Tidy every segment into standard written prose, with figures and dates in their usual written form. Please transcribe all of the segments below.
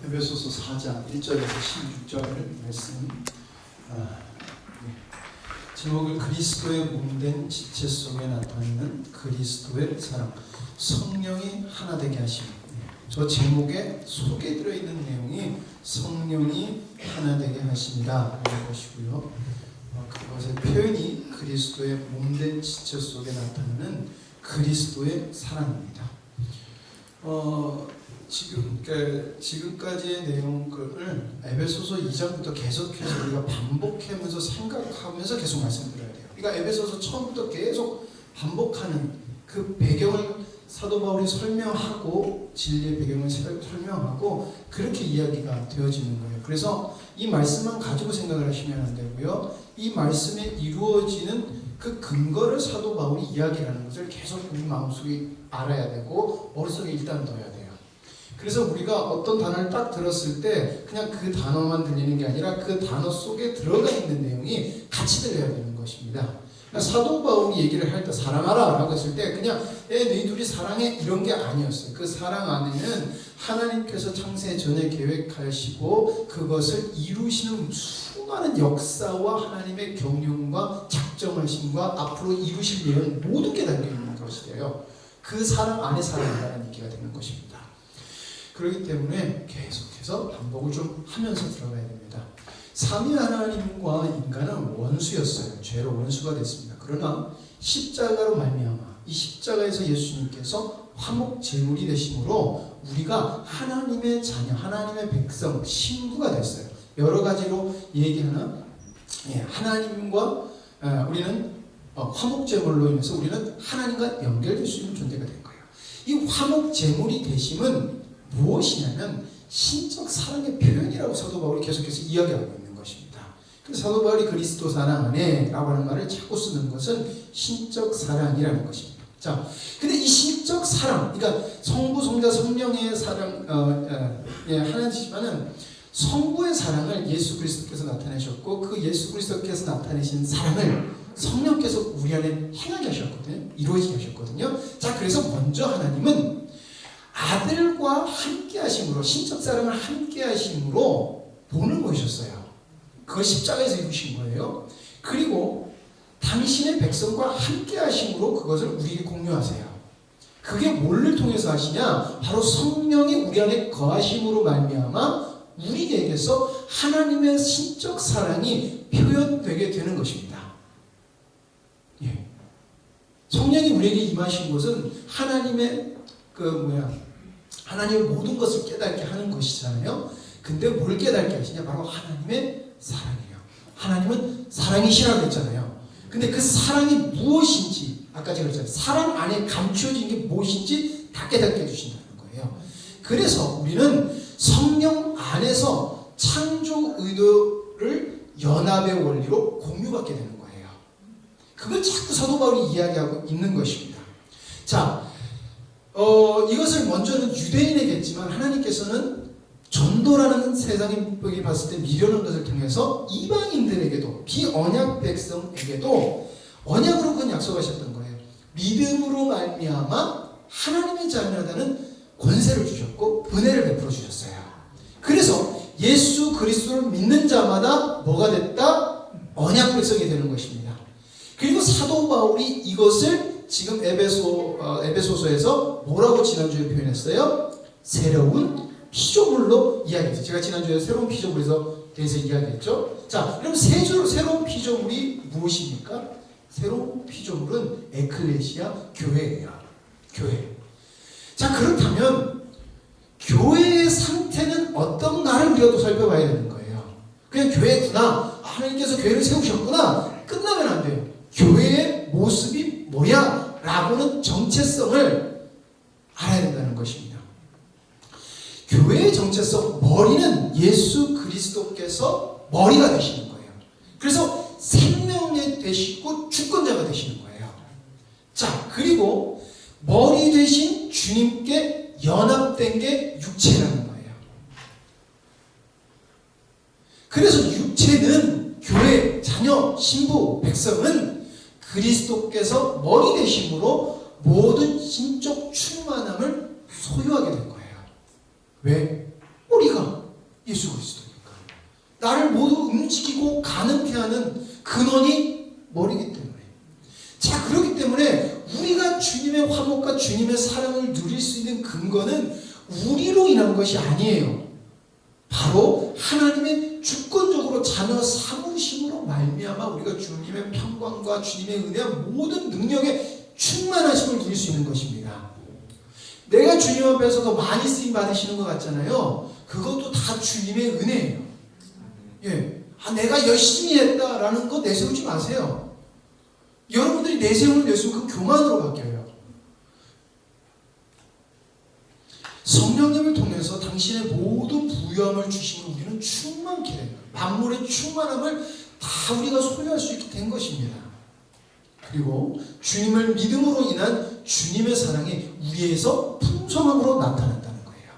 에베소서 4장 1절에서 16절 말씀, 제목을 그리스도의 몸된 지체 속에 나타나는 그리스도의 사랑, 성령이 하나 되게 하심. 저 제목의 속에 들어있는 내용이 성령이 하나 되게 하십니다 라는 것이고요. 그것의 표현이 그리스도의 몸된 지체 속에 나타나는 그리스도의 사랑입니다. 지금까지의 내용을 에베소서 2장부터 계속해서 우리가 반복하면서 생각하면서 계속 말씀드려야 돼요. 그러니까 에베소서 처음부터 계속 반복하는 그 배경을 사도 바울이 설명하고 진리의 배경을 설명하고 그렇게 이야기가 되어지는 거예요. 그래서 이 말씀만 가지고 생각을 하시면 안 되고요. 이 말씀에 이루어지는 그 근거를 사도 바울이 이야기하는 것을 계속 우리 마음속에 알아야 되고 머릿속에 일단 넣어야 돼요. 그래서 우리가 어떤 단어를 딱 들었을 때 그냥 그 단어만 들리는 게 아니라 그 단어 속에 들어가 있는 내용이 같이 들려야 되는 것입니다. 그러니까 사도 바울이 얘기를 할 때 사랑하라 라고 했을 때 그냥 너희 둘이 사랑해 이런 게 아니었어요. 그 사랑 안에는 하나님께서 창세 전에 계획하시고 그것을 이루시는 수많은 역사와 하나님의 경륜과 작정하심과 앞으로 이루실 예언 모든 게 담겨있는 것이에요. 그 사랑 안에 사랑이라는 얘기가 되는 것입니다. 그렇기 때문에 계속해서 반복을 좀 하면서 들어가야 됩니다. 삼위 하나님과 인간은 원수였어요. 죄로 원수가 됐습니다. 그러나 십자가로 말미암아 이 십자가에서 예수님께서 화목 제물이 되심으로 우리가 하나님의 자녀, 하나님의 백성, 신부가 됐어요. 여러 가지로 얘기하는 하나님과 우리는 화목 제물로 인해서 우리는 하나님과 연결될 수 있는 존재가 된 거예요. 이 화목 제물이 되심은 무엇이냐면 신적 사랑의 표현이라고 사도 바울이 계속해서 이야기하고 있는 것입니다. 그래서 사도 바울이 그리스도 사랑 안에 라고 하는 말을 자꾸 쓰는 것은 신적 사랑이라는 것입니다. 자, 근데 이 신적 사랑, 그러니까 성부, 성자, 성령의 사랑, 하나지만은 성부의 사랑을 예수 그리스도께서 나타내셨고 그 예수 그리스도께서 나타내신 사랑을 성령께서 우리 안에 행하게 하셨거든요. 이루어지게 하셨거든요. 자, 그래서 먼저 하나님은 아들과 함께 하심으로 신적 사랑을 함께 하심으로 본을 보이셨어요. 그걸 십자가에서 이루신 거예요. 그리고 당신의 백성과 함께 하심으로 그것을 우리에게 공유하세요. 그게 뭐를 통해서 하시냐? 바로 성령이 우리 안에 거하심으로 말미암아 우리에게서 하나님의 신적 사랑이 표현되게 되는 것입니다. 성령이 우리에게 임하신 것은 하나님의 하나님의 모든 것을 깨닫게 하는 것이잖아요. 근데 뭘 깨닫게 하시냐? 바로 하나님의 사랑이에요. 하나님은 사랑이시라고 했잖아요. 근데 그 사랑이 무엇인지 아까 제가 그랬잖아요. 사랑 안에 감추어진 게 무엇인지 다 깨닫게 해주신다는 거예요. 그래서 우리는 성령 안에서 창조 의도를 연합의 원리로 공유받게 되는 거예요. 그걸 자꾸 사도 바울이 이야기하고 있는 것입니다. 자, 이것을 먼저는 유대인에게 했지만 하나님께서는 전도라는 세상이 봤을 때 미련한 것을 통해서 이방인들에게도 비언약 백성에게도 언약으로 그건 약속하셨던 거예요. 믿음으로 말미암아 하나님의 자녀라는 권세를 주셨고 은혜를 베풀어 주셨어요. 그래서 예수 그리스도를 믿는 자마다 뭐가 됐다? 언약 백성이 되는 것입니다. 그리고 사도 바울이 이것을 지금 에베소서에서 뭐라고 지난주에 표현했어요? 새로운 피조물로 이야기했어요. 제가 지난주에 새로운 피조물에서 대해서 이야기했죠. 자, 그럼 새로운 피조물이 무엇입니까? 새로운 피조물은 에클레시아, 교회예요. 교회. 자, 그렇다면 교회의 상태는 어떤가를 우리가 또 살펴봐야 되는 거예요. 그냥 교회구나, 하나님께서 교회를 세우셨구나, 끝나면 안 돼요. 교회의 모습이 뭐야? 라고는 정체성을 알아야 된다는 것입니다. 교회의 정체성, 머리는 예수 그리스도께서 머리가 되시는 거예요. 그래서 생명이 되시고 주권자가 되시는 거예요. 자, 그리고 머리 되신 주님께 연합된 게 육체라는 거예요. 그래서 육체는 교회, 자녀, 신부, 백성은 그리스도께서 머리 되심으로 모든 신적 충만함을 소유하게 된 거예요. 왜? 우리가 예수 그리스도니까. 나를 모두 움직이고 가능케 하는 근원이 머리기 때문에. 자, 그렇기 때문에 우리가 주님의 화목과 주님의 사랑을 누릴 수 있는 근거는 우리로 인한 것이 아니에요. 바로 하나님의 주권적으로 자녀 삼으심으로 말미암아 우리가 주님의 평강과 주님의 은혜와 모든 능력의 충만하심을 누릴 수 있는 것입니다. 내가 주님 앞에서 더 많이 쓰임 받으시는 것 같잖아요. 그것도 다 주님의 은혜예요. 예, 내가 열심히 했다라는 거 내세우지 마세요. 여러분들이 내세우면 그 교만으로 바뀌어요. 성령님을 통해서 당신의 모든 부유함을 주시면 우리는 충만케 돼요. 만물의 충만함을 다 우리가 소유할 수 있게 된 것입니다. 그리고 주님을 믿음으로 인한 주님의 사랑이 우리에서 풍성함으로 나타난다는 거예요.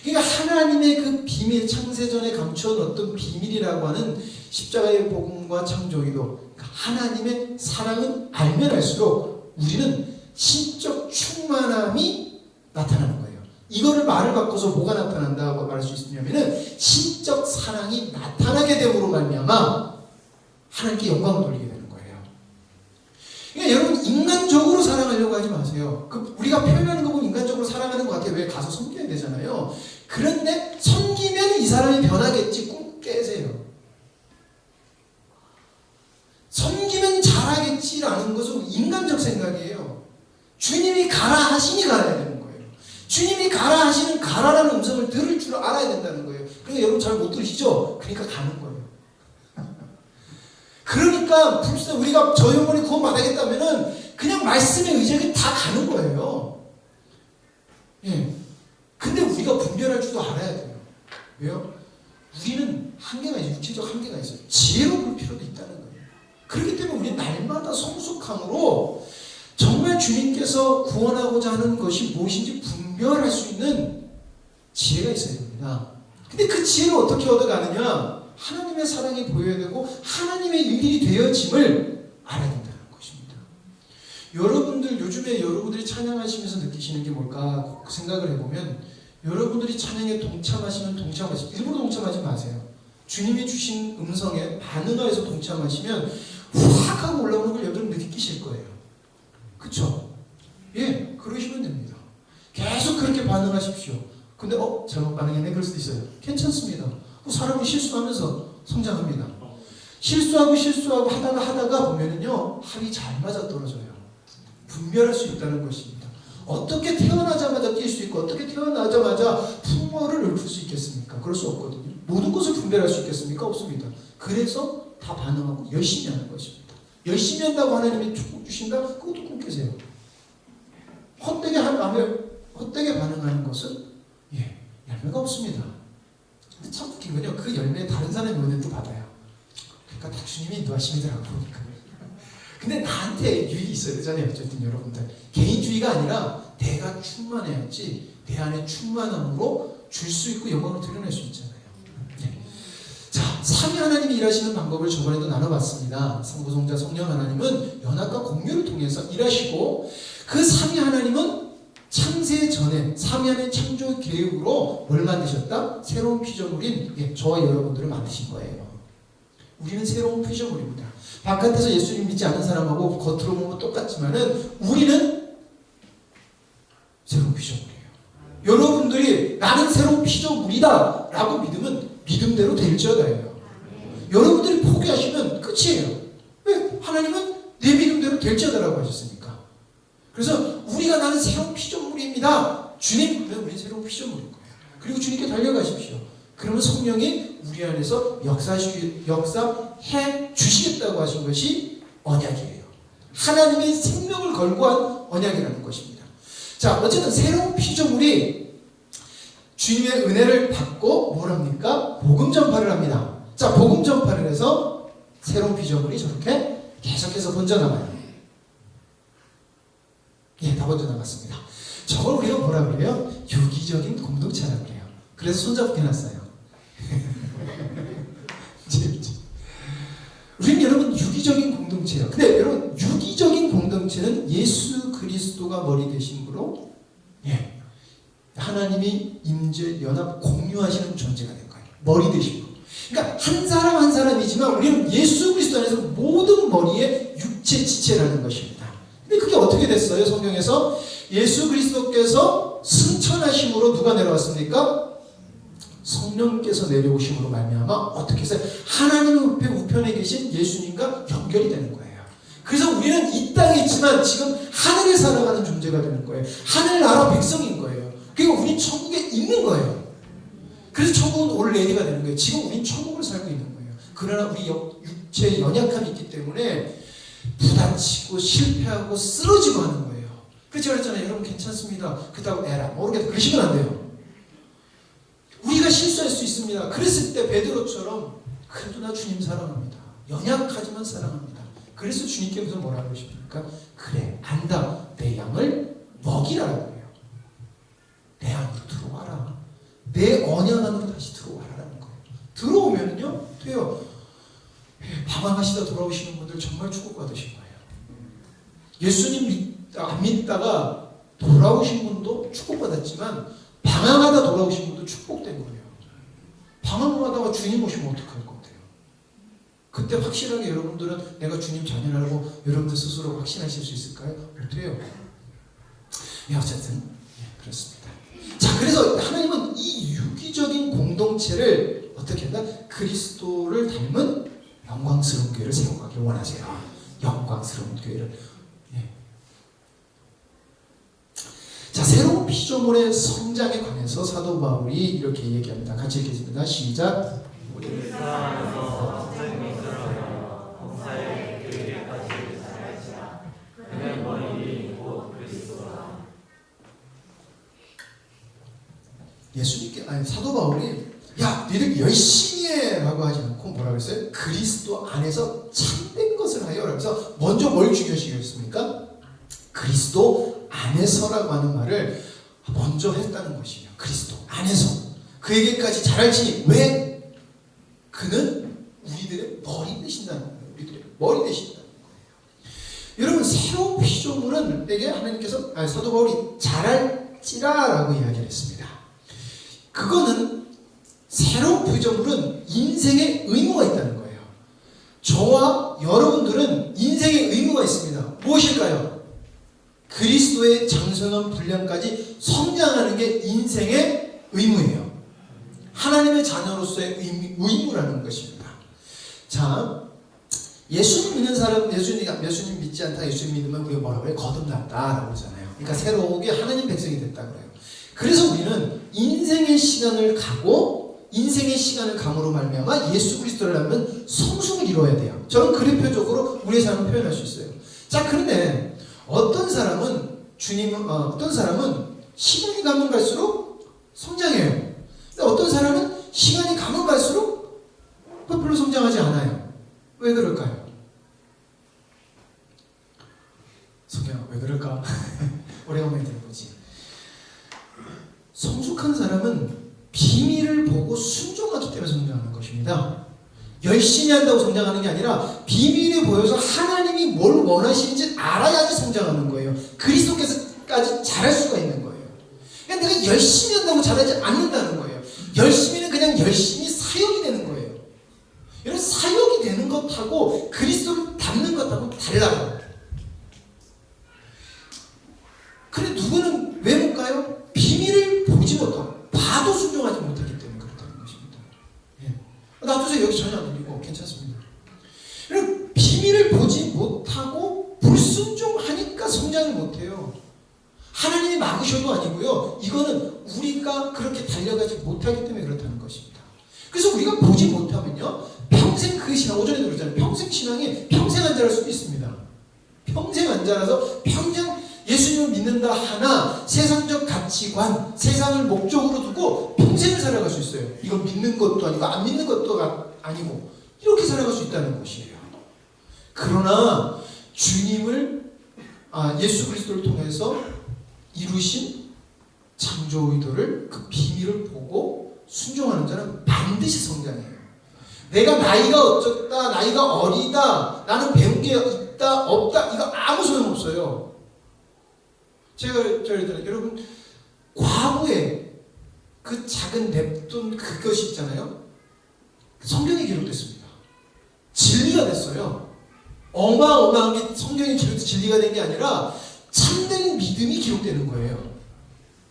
그러니까 하나님의 그 비밀, 창세전에 감춰놓았던 비밀이라고 하는 십자가의 복음과 창조기도 하나님의 사랑은 알면 알수록 우리는 신적 충만함이 나타나는 거예요. 이거를 말을 바꿔서 뭐가 나타난다고 말할 수 있냐면은 신적 사랑이 나타나게 됨으로 말미암아 하나님께 영광을 돌리게 되는 거예요. 그러니까 여러분 인간적으로 사랑하려고 하지 마세요. 우리가 표현하는 거 보면 인간적으로 사랑하는 것 같아요. 왜 가서 섬겨야 되잖아요. 그런데 섬기면 이 사람이 변하겠지 꿈 깨세요. 섬기면 잘하겠지라는 것은 인간적 생각이에요. 주님이 가라 하시니 가야 되는 거예요. 주님이 가라 하시는 가라라는 음성을 들을 줄 알아야 된다는 거예요. 그러니까 여러분 잘 못 들으시죠? 그러니까 가는 거예요. 그러니까 불쌍 우리가 저 영혼이 구원받아야겠다면은 그냥 말씀의 의지하게 다 가는 거예요. 예. 근데 우리가 분별할 줄도 알아야 돼요. 왜요? 우리는 한계가 있어요. 육체적 한계가 있어요. 지혜로 볼 필요도 있다는 거예요. 그렇기 때문에 우리는 날마다 성숙함으로 정말 주님께서 구원하고자 하는 것이 무엇인지 분별할 수 있는 지혜가 있어야 됩니다. 근데 그 지혜를 어떻게 얻어가느냐? 하나님의 사랑이 보여야 되고 하나님의 일이 되어짐을 알아야 된다는 것입니다. 여러분들 요즘에 여러분들이 찬양하시면서 느끼시는 게 뭘까 생각을 해보면 여러분들이 찬양에 동참하시면 일부러 동참하지 마세요. 주님이 주신 음성에 반응하여서 동참하시면 확 하고 올라오는 걸 여러분 느끼실 거예요. 그쵸? 예, 그러시면 됩니다. 계속 그렇게 반응하십시오. 근데 잘못 반응했네 그럴 수도 있어요. 괜찮습니다. 사람이 실수하면서 성장합니다. 실수하고 하다가 보면은요 합이 잘 맞아 떨어져요. 분별할 수 있다는 것입니다. 어떻게 태어나자마자 뛸 수 있고 어떻게 태어나자마자 풍어를 읊을 수 있겠습니까? 그럴 수 없거든요. 모든 것을 분별할 수 있겠습니까? 없습니다. 그래서 다 반응하고 열심히 하는 것입니다. 열심히 한다고 하나님이 축복 주신다? 그것도 꿈 깨세요. 헛되게 반응하는 것은 열매가 없습니다. 근데 참 웃긴 건요. 그 열매 다른 사람의 은혜도 받아요. 그러니까 다 주님이 인도하심이더라고요. 보니까. 근데 나한테 유익이 있어야 되잖아요. 어쨌든 여러분들. 개인주의가 아니라 내가 충만해야지 내 안에 충만함으로 줄 수 있고 영광을 드러낼 수 있잖아요. 자, 삼위 하나님이 일하시는 방법을 저번에도 나눠봤습니다. 삼부성자 성령 하나님은 연합과 공유를 통해서 일하시고 그 삼위 하나님은 창세 전에 삼위 하나님 창조 계획으로 뭘 만드셨다? 새로운 피조물인 저와 여러분들을 만드신 거예요. 우리는 새로운 피조물입니다. 바깥에서 예수님 믿지 않는 사람하고 겉으로 보면 똑같지만은 우리는 새로운 피조물이에요. 여러분들이 나는 새로운 피조물이다 라고 믿으면 믿음대로 될지어다예요. 여러분들이 포기하시면 끝이에요. 왜? 하나님은 내 믿음대로 될지어다라고 하셨으니까. 그래서 우리가 나는 새로운 피조물입니다. 주님, 우리는 새로운 피조물인 거예요. 그리고 주님께 달려가십시오. 그러면 성령이 우리 안에서 역사해 주시겠다고 하신 것이 언약이에요. 하나님의 생명을 걸고 한 언약이라는 것입니다. 자, 어쨌든 새로운 피조물이 주님의 은혜를 받고 뭘 합니까? 복음 전파를 합니다. 자, 복음 전파를 해서 새로운 피조물이 저렇게 계속해서 번져나가요. 다 번져나갔습니다. 저걸 우리가 뭐라 그래요? 유기적인 공동체라고 그래요. 그래서 손잡고 해놨어요. 우리는 여러분 유기적인 공동체예요. 근데 여러분 유기적인 공동체는 예수 그리스도가 머리 되심으로 하나님이 임재 연합 공유하시는 존재가 된 거예요. 머리 되시고. 그러니까 한 사람 한 사람이지만 우리는 예수 그리스도 안에서 모든 머리의 육체 지체라는 것입니다. 근데 그게 어떻게 됐어요? 성경에서 예수 그리스도께서 승천하심으로 누가 내려왔습니까? 성령께서 내려오심으로 말미암아 어떻게 해서 하나님 우편에 계신 예수님과 연결이 되는 거예요. 그래서 우리는 이 땅에 있지만 지금 하늘에 살아가는 존재가 되는 거예요. 하늘나라 백성인 거예요. 그러니까 우린 천국에 있는 거예요. 그래서 천국은 올레디가 되는 거예요. 지금 우린 천국을 살고 있는 거예요. 그러나 우리 육체에 연약함이 있기 때문에 부딪히고 실패하고 쓰러지고 하는 거예요. 그래서 제가 그랬잖아요. 여러분 괜찮습니다. 그렇다고 에라 모르겠다 그러시면 안 돼요. 우리가 실수할 수 있습니다. 그랬을 때 베드로처럼 그래도 나 주님 사랑합니다. 연약하지만 사랑합니다. 그래서 주님께서 뭐라고 하십니까? 그래 안다. 내 양을 먹이라고 해요. 내 안으로 들어와라. 내 언약 안으로 다시 들어와라라는 거예요. 들어오면요 돼요. 방황하시다 돌아오시는 분들 정말 축복받으신 거예요. 예수님 안 믿다가 돌아오신 분도 축복받았지만 방황하다 돌아오신 분도 축복된 거예요. 방황하다가 주님 오시면 어떡할 것 같아요? 그때 확실하게 여러분들은 내가 주님 자녀라고 여러분들 스스로 확신하실 수 있을까요? 못해요. 예, 어쨌든 그렇습니다. 자, 그래서 하나님은 이 유기적인 공동체를 어떻게 한다? 그리스도를 닮은 영광스러운 교회를 세워가길 원하세요. 영광스러운 교회를. 예. 자, 새로운 피조물의 성장에 관해서 사도 바울이 이렇게 얘기합니다. 같이 읽겠습니다. 시작. 우리 사랑에서 성장하여 범사의 교회까지 자랄지라. 그의 머리 곧 그리스도라. 예수님께 아니 사도 바울이 야 니들 열심히 해라고 하지 않고 뭐라 그랬어요? 그리스도 안에서 참된 것을 하여. 그래서 먼저 뭘 중요시했습니까? 그리스도 안에서라고 하는 말을 먼저 했다는 것이에요. 그리스도 안에서 그에게까지 자랄지니. 왜? 그는 우리들의 머리 되신다는 거예요. 우리들의 머리 되신다는 거예요. 여러분 새로운 피조물은 에게 하나님께서 사도 바울이 자랄지라라고 이야기를 했습니다. 그거는 새로운 피조물은 인생의 의무가 있다는 거예요. 저와 여러분들은 인생의 의무가 있습니다. 무엇일까요? 그리스도의 장성한 분량까지 성장하는 게 인생의 의무예요. 하나님의 자녀로서의 의무라는 것입니다. 자, 예수님 믿는 사람, 예수님 믿지 않다, 예수님 믿으면 우리가 뭐라고 해요? 거듭났다라고 하잖아요. 그러니까 새로운 하나님 백성이 됐다 그래요. 그래서 우리는 인생의 시간을 가고 인생의 시간을 감으로 말미암아 예수 그리스도를 하면 성숙을 이루어야 돼요. 저는 그 대표적으로 우리의 삶을 표현할 수 있어요. 자, 그런데 어떤 사람은 어떤 사람은 시간이 가면 갈수록 성장해요. 근데 어떤 사람은 시간이 가면 갈수록 별로 성장하지 않아요. 왜 그럴까요? 성경아 왜 그럴까? 오래간만에 들어보지. 성숙한 사람은 비밀을 보고 순종하기 때문에 성장하는 것입니다. 열심히 한다고 성장하는 게 아니라 비밀이 보여서 하나님이 뭘 원하시는지 알아야지 성장하는 거예요. 그리스도께서까지 잘할 수가 있는 거예요. 그러니까 내가 열심히 한다고 잘하지 않는다는 거예요. 열심히는 그냥 열심히 사역이 되는 거예요. 여러분 사역이 되는 것하고 그리스도를 닮는 것하고 달라요. 그런데 누구는 왜 못 가요? 비밀을 보지 못하고 봐도 순종하지 못하기 때문에 그렇다는 것입니다. 예. 놔두세요. 여기 전혀 안 들리고 괜찮습니다. 여러분 비밀을 보지 못하고 불순종하니까 성장을 못해요. 하나님이 막으셔도 아니고요. 이거는 우리가 그렇게 달려가지 못하기 때문에 그렇다는 것입니다. 그래서 우리가 보지 못하면요. 평생 그 신앙, 오전에도 그랬잖아요. 평생 신앙이 평생 안 자랄 수도 있습니다. 평생 안 자라서 평생 예수님을 믿는다 하나 세상적 가치관, 세상을 목적으로 두고 평생을 살아갈 수 있어요. 이건 믿는 것도 아니고 안 믿는 것도 아니고 이렇게 살아갈 수 있다는 것이에요. 그러나 주님을 예수 그리스도를 통해서 이루신 창조 의도를 그 비밀을 보고 순종하는 자는 반드시 성장해요. 내가 나이가 어쩌다, 나이가 어리다, 나는 배운 게 있다, 없다, 이거 아무 소용없어요. 제가 여러분 과거에 그 작은 냅둔 그것이 있잖아요. 성경에 기록됐습니다. 진리가 됐어요. 어마어마하게 성경에 기록돼서 진리가 된 게 아니라 참된 믿음이 기록되는 거예요.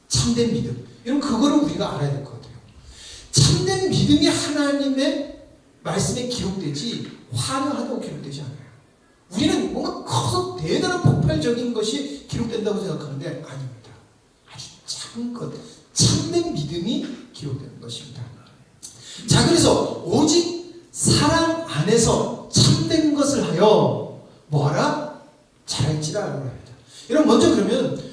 참된 믿음. 여러분 그거를 우리가 알아야 될 것 같아요. 참된 믿음이 하나님의 말씀에 기록되지 화려하다고 기록되지 않아요. 우리는 뭔가 커서 대단한 폭발적인 것이 기록된다고 생각하는데 아닙니다. 아주 작은 것, 참된 믿음이 기록되는 것입니다. 자, 그래서 오직 사랑 안에서 참된 것을 하여 뭐하라? 자랄지라 하라고 합니다. 여러분 먼저 그러면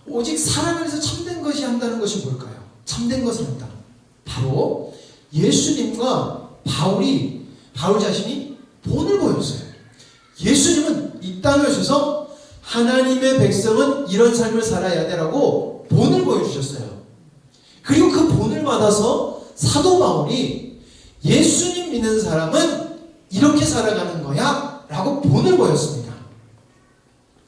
오직 사랑 안에서 참된 것이 한다는 것이 뭘까요? 참된 것을 한다. 바로 예수님과 바울 자신이 본을 보였어요. 예수님은 이 땅에 오셔서 하나님의 백성은 이런 삶을 살아야 되라고 본을 보여주셨어요. 그리고 그 본을 받아서 사도 바울이 예수님 믿는 사람은 이렇게 살아가는 거야 라고 본을 보였습니다.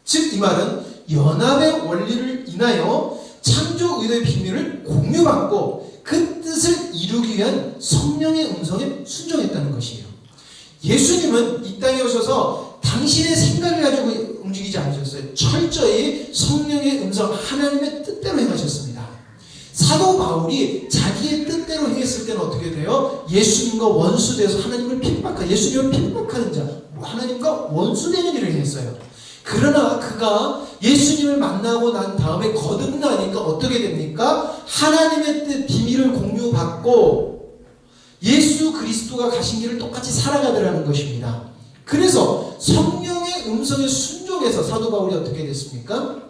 즉 이 말은 연합의 원리를 인하여 창조 의도의 비밀을 공유받고 그 뜻을 이루기 위한 성령의 음성에 순종했다는 것이에요. 예수님은 이 땅에 오셔서 당신의 생각을 가지고 움직이지 않으셨어요. 철저히 성령의 음성, 하나님의 뜻대로 행하셨습니다. 사도 바울이 자기의 뜻대로 행했을 때는 어떻게 돼요? 예수님과 원수돼서 하나님을 예수님을 핍박하는 자, 하나님과 원수되는 일을 행했어요. 그러나 그가 예수님을 만나고 난 다음에 거듭나니까 어떻게 됩니까? 하나님의 뜻 비밀을 공유받고 예수 그리스도가 가신 길을 똑같이 살아가더라는 것입니다. 그래서 성령의 음성에 순종해서 사도 바울이 어떻게 됐습니까?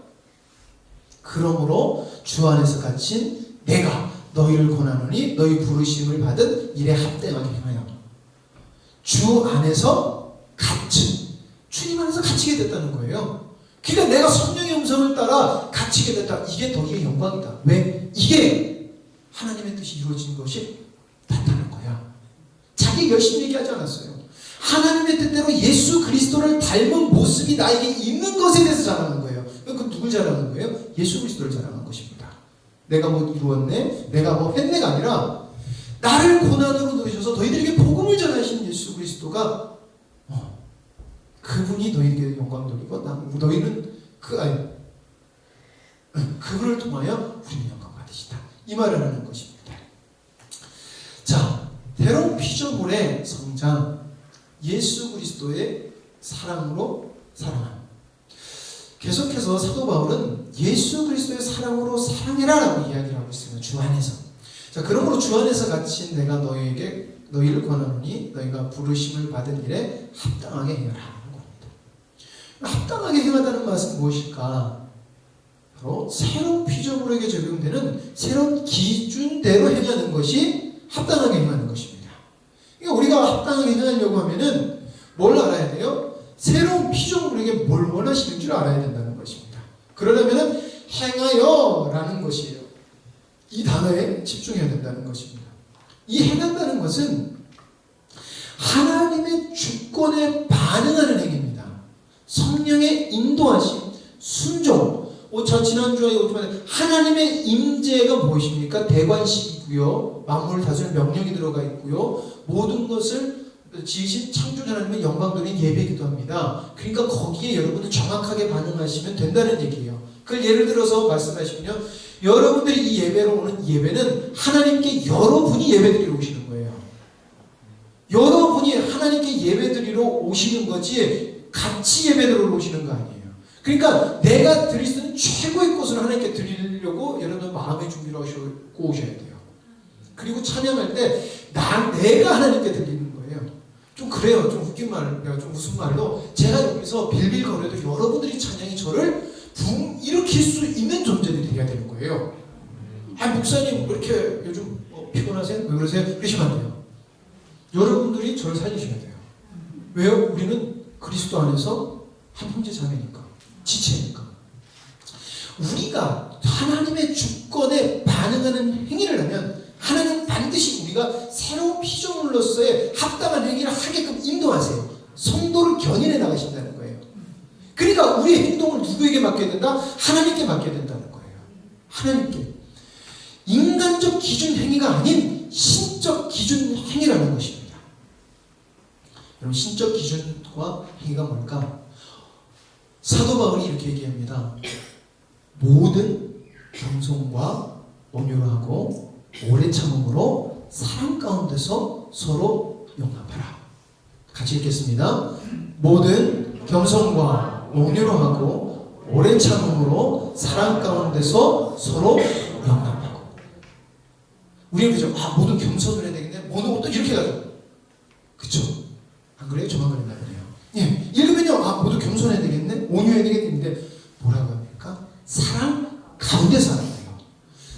그러므로 주 안에서 갇힌 내가 너희를 권하노니 너희 부르심을 받은 일에 합당하게 행하여 주 안에서 갇힌 주님 안에서 갇히게 됐다는 거예요. 그러니까 내가 성령의 음성을 따라 갇히게 됐다. 이게 너희의 영광이다. 왜? 이게 하나님의 뜻이 이루어진 것이 나타난 거야. 자기 열심히 얘기하지 않았어요. 하나님의 뜻대로 예수 그리스도를 닮은 모습이 나에게 있는 것에 대해서 자랑한 거예요. 그럼 누굴 자랑한 거예요? 예수 그리스도를 자랑한 것입니다. 내가 뭐 이루었네? 내가 뭐 했네가 아니라 나를 고난으로 놓으셔서 너희들에게 복음을 전하신 예수 그리스도가 그분이 너희에게 영광 돌리고 너희는 그분을 통하여 우리는 영광 받으시다. 이 말을 하는 것입니다. 자, 새로운 피조물의 성장, 예수 그리스도의 사랑으로 사랑함. 계속해서 사도 바울은 예수 그리스도의 사랑으로 사랑해라라고 이야기를 하고 있습니다. 주 안에서. 자, 그러므로 주 안에서 갇힌 내가 너희를 권하노니 너희가 부르심을 받은 일에 합당하게 행하라. 합당하게 행하다는 말은 무엇일까? 바로 새로운 피조물에게 적용되는 새로운 기준대로 행하는 것이 합당하게 행하는 것입니다. 그러니까 우리가 합당하게 행하려고 하면은 뭘 알아야 돼요? 새로운 피조물에게 뭘 원하시는 줄 알아야 된다는 것입니다. 그러려면은 행하여라는 것이에요. 이 단어에 집중해야 된다는 것입니다. 이 행한다는 것은 하나님의 주권에 반응하는 행위입니다. 성령의 인도하심, 순종. 저 지난주에 하나님의 임재가 무엇입니까? 대관식이고요. 만물을 다스리는 명령이 들어가 있고요. 모든 것을 지으신 창조주 하나님의 영광 돌린 예배이기도 합니다. 그러니까 거기에 여러분들 정확하게 반응하시면 된다는 얘기예요. 그걸 예를 들어서 말씀하시면요. 여러분들이 이 예배로 오는 예배는 하나님께 여러분이 예배드리러 오시는 거예요. 여러분이 하나님께 예배드리러 오시는 거지 같이 예배드리러 오시는 거 아니에요. 그러니까 내가 드릴 수 있는 최고의 것을 하나님께 드리려고 여러분 마음의 준비를 하시고 오셔야 돼요. 그리고 찬양할 때 내가 하나님께 드리는 거예요. 좀 그래요. 좀 웃긴 말, 내가 좀 무슨 말로 제가 여기서 빌빌거려도 여러분들이 찬양이 저를 일으킬 수 있는 존재들이 돼야 되는 거예요. 목사님 왜 이렇게 요즘 피곤하세요? 왜 그러세요? 그러시면 안 돼요. 여러분들이 저를 살리셔야 돼요. 왜요? 우리는 그리스도 안에서 한 형제 자매니까, 지체니까. 우리가 하나님의 주권에 반응하는 행위를 하면 하나님은 반드시 우리가 새로운 피조물로서의 합당한 행위를 하게끔 인도하세요. 성도를 견인해 나가신다는 거예요. 그러니까 우리의 행동을 누구에게 맡겨야 된다? 하나님께 맡겨야 된다는 거예요. 하나님께. 인간적 기준 행위가 아닌 신적 기준 행위라는 것입니다. 여러분 신적 기준과 행위가 뭘까? 사도 바울이 이렇게 얘기합니다. 모든 겸손과 온유로 하고 오래 참음으로 사랑 가운데서 서로 용납하라. 같이 읽겠습니다. 모든 겸손과 온유로 하고 오래 참음으로 사랑 가운데서 서로 용납하고. 우리는 그죠? 모든 겸손을 해야 되겠네. 모든 것도 이렇게 가죠. 그쵸? 안 그래요? 저만 그랬나 보네요. 예, 읽으면요. 모두 겸손해야 되겠네. 온유해야 되겠는데 뭐라고 합니까? 사랑 가운데서 하는 거예요.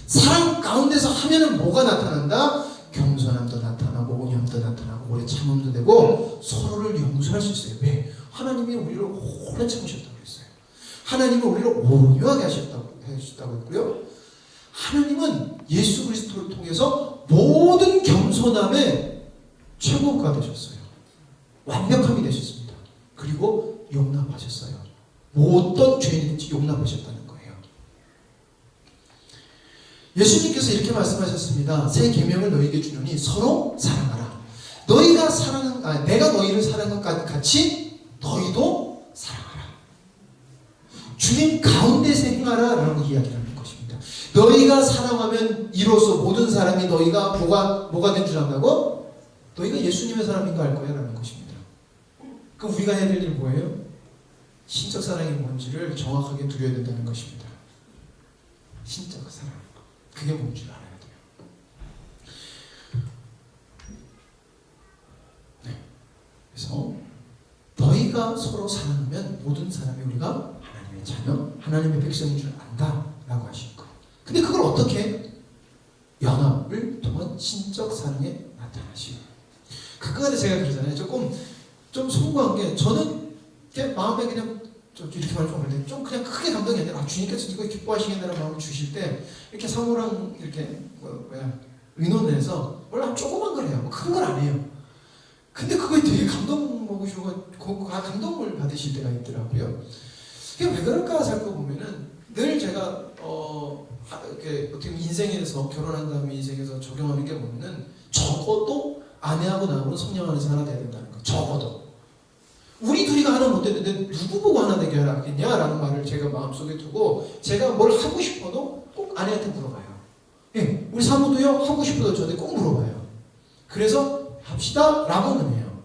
사랑 가운데서 하면은 뭐가 나타난다? 겸손함도 나타나고 온유함도 나타나고 오래 참음도 되고 서로를 용서할 수 있어요. 왜? 하나님이 우리를 오래 참으셨다고 했어요. 하나님이 우리를 온유하게 하셨다고 했고요. 하나님은 예수 그리스도를 통해서 모든 겸손함의 최고가 되셨어요. 완벽함이 되셨습니다. 그리고 용납하셨어요. 어떤 죄인인지 용납하셨다는 거예요. 예수님께서 이렇게 말씀하셨습니다. 새 계명을 너희에게 주노니 서로 사랑하라. 내가 너희를 사랑한 것 같이 너희도 사랑하라. 주님 가운데서 행하라 라는 이야기를 하는 것입니다. 너희가 사랑하면 이로써 모든 사람이 너희가 뭐가 된 줄 안다고? 너희가 예수님의 사람인가 알 거야 라는 것입니다. 그럼 우리가 해야 될 일 뭐예요? 신적 사랑이 뭔지를 정확하게 두려야 된다는 것입니다. 신적 사랑. 그게 뭔지 알아야 돼요. 네. 그래서 너희가 서로 사랑하면 모든 사람이 우리가 하나님의 자녀, 하나님의 백성인 줄 안다 라고 하신 거예요. 근데 그걸 어떻게? 연합을 통한 신적 사랑에 나타나시고. 그거에 제가 그러잖아요. 좀 송구한 게 저는 마음에 그냥 이렇게 말하면 좀 그냥 크게 감동이 아니라 주님께서 이거 기뻐하시겠다는 마음을 주실 때 이렇게 사모랑 이렇게 의논을 해서 원래 조그만 걸 해요. 큰 걸 안 해요. 근데 그거에 되게 감동 먹으시고 감동을 받으실 때가 있더라고요. 이게 왜 그럴까 살펴보면은 늘 제가 이렇게 어떻게 인생에서 결혼한 다음에 인생에서 적용하는 게 뭐냐면 적어도 아내하고 나하고는 성령 안에서 하나 돼야 된다는 거. 적어도. 우리 둘이가 하나 못 됐는데 누구 보고 하나 되게 하겠냐라는 말을 제가 마음속에 두고 제가 뭘 하고 싶어도 꼭 아내한테 물어봐요. 예, 우리 사모도요 하고 싶어도 저한테 꼭 물어봐요. 그래서 합시다 라고는 해요.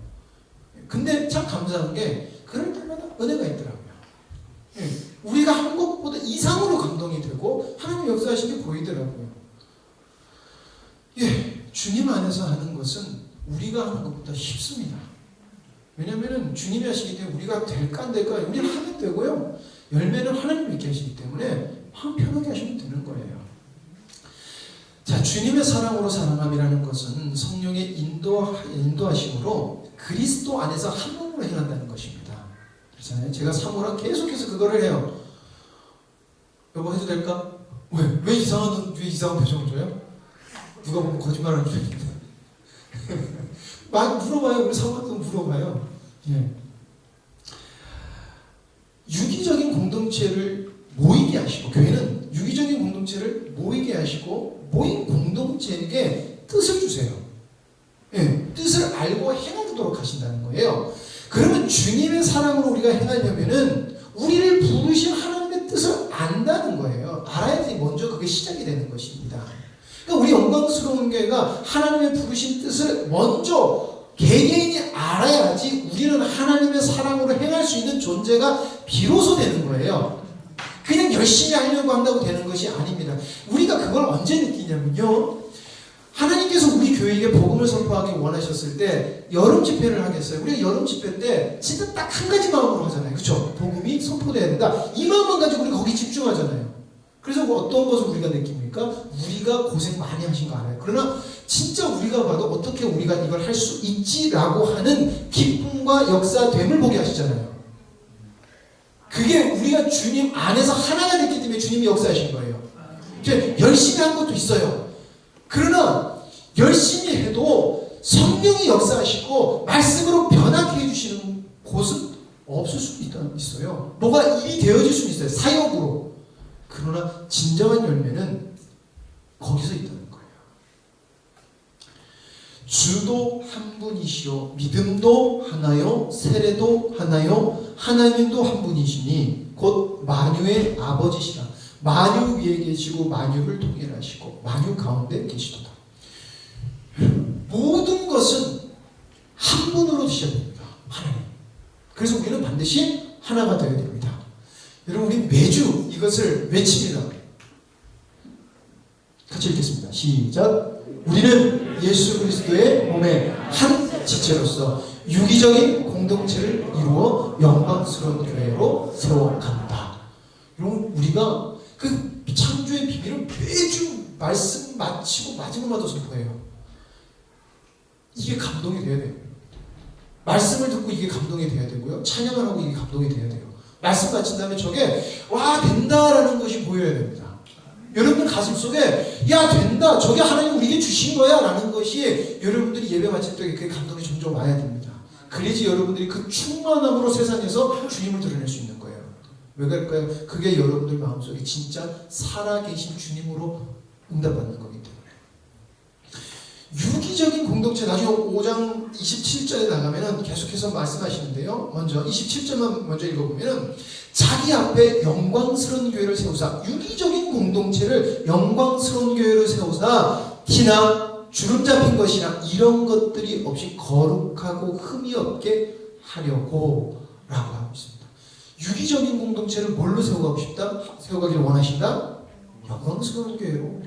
근데 참 감사한 게 그럴 때마다 은혜가 있더라고요. 예, 우리가 한 것보다 이상으로 감동이 되고 하나님 역사하신 게 보이더라고요. 예, 주님 안에서 하는 것은 우리가 하는 것보다 쉽습니다. 왜냐하면 주님이 하시기 때문에 우리가 될까 안 될까 우리는 하면 되고요. 열매는 하나님이 있게 하시기 때문에 마음 편하게 하시면 되는 거예요. 자, 주님의 사랑으로 사랑함이라는 것은 성령의 인도하심으로 그리스도 안에서 한 몸으로 행한다는 것입니다. 그렇잖아요. 제가 사모랑 계속해서 그거를 해요. 여보 해도 될까? 왜 이상한 표정을 줘요? 누가 보면 거짓말하는 줄 알겠는데. 막 물어봐요. 우리 사모한테 물어봐요. 예. 유기적인 공동체를 모이게 하시고 교회는 유기적인 공동체를 모이게 하시고 모인 공동체에게 뜻을 주세요. 예. 뜻을 알고 행하도록 하신다는 거예요. 그러면 주님의 사랑으로 우리가 행하려면은 우리를 부르신 하나님의 뜻을 안다는 거예요. 알아야지 먼저 그게 시작이 되는 것입니다. 그러니까 우리 영광스러운 교회가 하나님의 부르신 뜻을 먼저 개개인이 알아야지 우리는 하나님의 사랑으로 행할 수 있는 존재가 비로소 되는 거예요. 그냥 열심히 하려고 한다고 되는 것이 아닙니다. 우리가 그걸 언제 느끼냐면요. 하나님께서 우리 교회에게 복음을 선포하기 원하셨을 때 여름 집회를 하겠어요. 우리가 여름 집회 때 진짜 딱 한 가지 마음으로 하잖아요. 그렇죠? 복음이 선포돼야 된다. 이 마음만 가지고 우리 거기 집중하잖아요. 그래서 어떤 것을 우리가 느낍니까? 우리가 고생 많이 하신 거 알아요. 그러나 진짜 우리가 봐도 어떻게 우리가 이걸 할 수 있지라고 하는 기쁨과 역사됨을 보게 하시잖아요. 그게 우리가 주님 안에서 하나가 됐기 때문에 주님이 역사하신 거예요. 열심히 한 것도 있어요. 그러나 열심히 해도 성령이 역사하시고 말씀으로 변하게 해주시는 곳은 없을 수도 있어요. 뭐가 일이 되어질 수는 있어요. 사역으로. 그러나 진정한 열매는 거기서 있다는 거예요. 주도 한 분이시요 믿음도 하나요 세례도 하나요 하나님도 한 분이시니 곧 만유의 아버지시라. 만유 위에 계시고 만유를 통일하시고 만유 가운데 계시도다. 모든 것은 한 분으로 되셔야 됩니다. 하나님. 그래서 우리는 반드시 하나가 되어야 됩니다. 여러분 우리 매주 이것을 외칩니다. 같이 읽겠습니다. 시작. 우리는 예수 그리스도의 몸의 한 지체로서 유기적인 공동체를 이루어 영광스러운 교회로 세워간다. 여러분 우리가 그 창조의 비밀을 매주 말씀 마치고 마지막마다 선포해요. 이게 감동이 돼야 돼요. 말씀을 듣고 이게 감동이 돼야 되고요. 찬양을 하고 이게 감동이 돼야 돼요. 말씀 마친 다음에 저게 와 된다라는 것이 보여야 됩니다. 여러분들 가슴속에 야 된다 저게 하나님 우리에게 주신 거야 라는 것이 여러분들이 예배 마칠 때 그 감동이 점점 와야 됩니다. 그래야지 여러분들이 그 충만함으로 세상에서 주님을 드러낼 수 있는 거예요. 왜 그럴까요? 그게 여러분들 마음속에 진짜 살아계신 주님으로 응답받는 거기 때문에. 유기적인 공동체 나중에 5장 27절에 나가면은 계속해서 말씀하시는데요. 먼저 27절만 먼저 읽어보면은 자기 앞에 영광스러운 교회를 세우사 유기적인 공동체를 영광스러운 교회를 세우사 티나 주름 잡힌 것이나 이런 것들이 없이 거룩하고 흠이 없게 하려고 라고 하고 있습니다. 유기적인 공동체를 뭘로 세워가고 싶다? 세워가기를 원하신다? 영광스러운 교회로.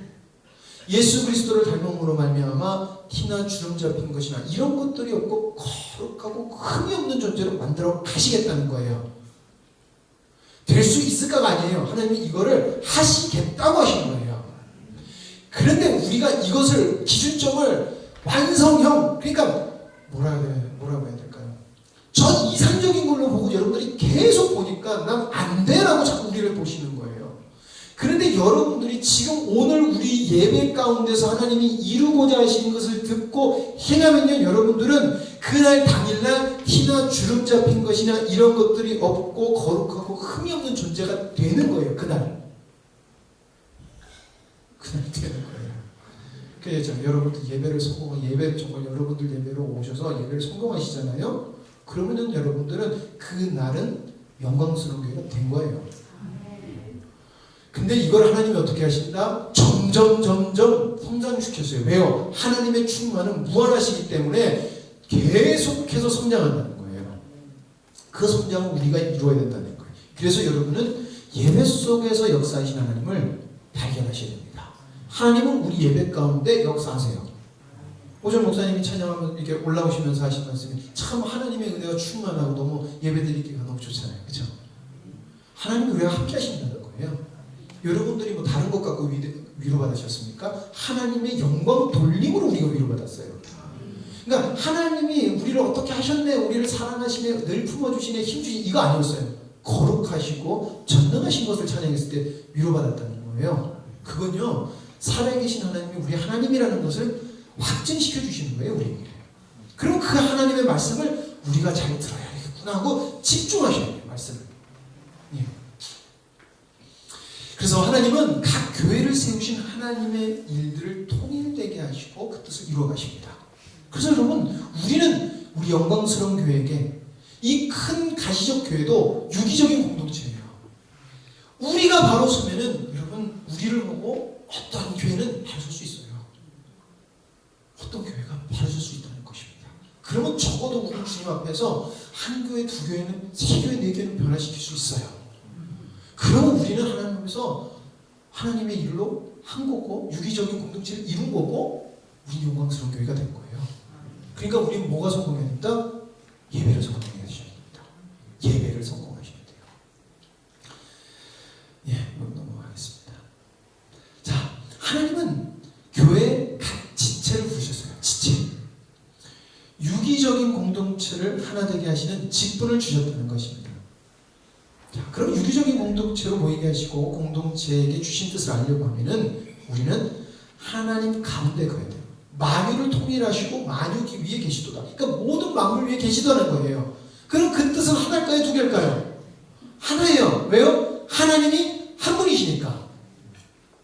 예수 그리스도를 닮음으로 말미암아 티나 주름 잡힌 것이나 이런 것들이 없고 거룩하고 흠이 없는 존재로 만들어 가시겠다는 거예요. 될 수 있을까가 아니에요. 하나님이 이거를 하시겠다고 하시는 거예요. 그런데 우리가 이것을 기준점을 완성형 그러니까 뭐라고 해야 될까요? 전 이상적인 걸로 보고 여러분들이 계속 보니까 난 안 돼라고 자꾸 우리를 보시는 거예요. 그런데 여러분들이 지금 오늘 우리 예배 가운데서 하나님이 이루고자 하시는 것을 듣고 행하면요 여러분들은 그날 당일날 티나 주름 잡힌 것이나 이런 것들이 없고 거룩하고 흠이 없는 존재가 되는 거예요. 그날 되는 거예요. 그래서 여러분들 예배를 정말 여러분들 예배로 오셔서 예배를 성공하시잖아요. 그러면은 여러분들은 그날은 영광스러운 교회가 된 거예요. 근데 이걸 하나님이 어떻게 하신다? 점점 성장시켰어요. 왜요? 하나님의 충만은 무한하시기 때문에 계속해서 성장한다는 거예요. 그 성장을 우리가 이루어야 된다는 거예요. 그래서 여러분은 예배 속에서 역사하신 하나님을 발견하셔야 됩니다. 하나님은 우리 예배 가운데 역사하세요. 오전 목사님이 찬양하면 이렇게 올라오시면서 하신 말씀이 참 하나님의 은혜가 충만하고 너무 예배드리기가 너무 좋잖아요. 그렇죠? 하나님이 우리와 함께 하신다는 거예요. 여러분들이 뭐 다른 것 갖고 위로받으셨습니까? 하나님의 영광 돌림으로 우리가 위로받았어요. 그러니까 하나님이 우리를 어떻게 하셨네, 우리를 사랑하시네, 늘 품어주시네, 힘주시네 이거 아니었어요. 거룩하시고 전능하신 것을 찬양했을 때 위로받았다는 거예요. 그건요 살아계신 하나님이 우리 하나님이라는 것을 확증시켜 주시는 거예요 우리에게. 그럼 그 하나님의 말씀을 우리가 잘 들어야겠구나 하고 집중하셔야 돼요 말씀을. 예. 그래서 하나님은 각 교회를 세우신 하나님의 일들을 통일되게 하시고 그 뜻을 이루어 가십니다. 그래서 여러분 우리는 우리 영광스러운 교회에게 이 큰 가시적 교회도 유기적인 공동체예요. 우리가 바로 서면은 여러분 우리를 보고 어떤 교회는 바로 설 수 있어요. 어떤 교회가 바로 설 수 있다는 것입니다. 그러면 적어도 우리 주님 앞에서 한 교회, 두 교회는 세 교회, 네 교회는 변화시킬 수 있어요. 그러면 우리는 하나님 앞에서 하나님의 일로 한 거고 유기적인 공동체를 이룬 거고 우리 영광스러운 교회가 된 거예요. 그러니까 우리는 뭐가 성공해야 된다? 예배를 성공해야 됩니다. 예배를 성공하셔야 돼요. 예, 넘어가겠습니다. 자, 하나님은 교회 각 지체를 부르셨어요. 지체. 유기적인 공동체를 하나 되게 하시는 직분을 주셨다는 것입니다. 자, 그럼 유기적인 공동체로 모이게 하시고 공동체에게 주신 뜻을 알려고 하면은 우리는 하나님 가운데 가야 돼요. 만유를 통일하시고 만유 위에 계시도다. 그러니까 모든 만물 위에 계시다는 거예요. 그럼 그 뜻은 하나일까요? 두 개일까요? 하나예요. 왜요? 하나님이 한 분이시니까.